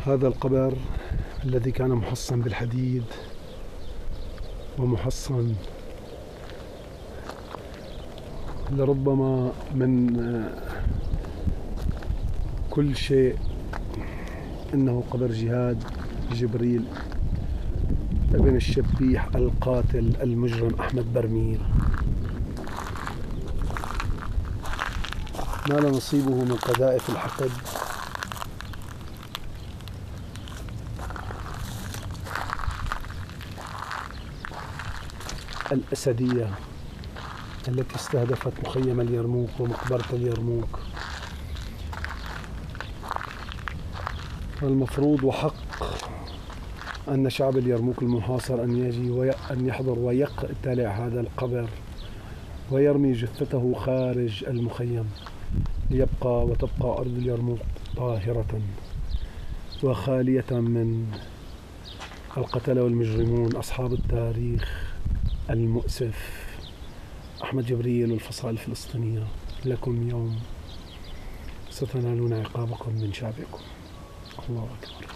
هذا القبر الذي كان محصن بالحديد ومحصن لربما من كل شيء، إنه قبر جهاد جبريل ابن الشبيح القاتل المجرم أحمد برميل. نال نصيبه من قذائف الحقد الأسدية التي استهدفت مخيم اليرموك ومقبرة اليرموك. المفروض وحق أن شعب اليرموك المحاصر أن يجي وأن يحضر ويقتلع هذا القبر ويرمي جثته خارج المخيم، ليبقى وتبقى أرض اليرموك طاهرة وخالية من القتلة والمجرمون أصحاب التاريخ المؤسف أحمد جبريل والفصائل الفلسطينية. لكم يوم ستنالون عقابكم من شعبكم. الله أكبر.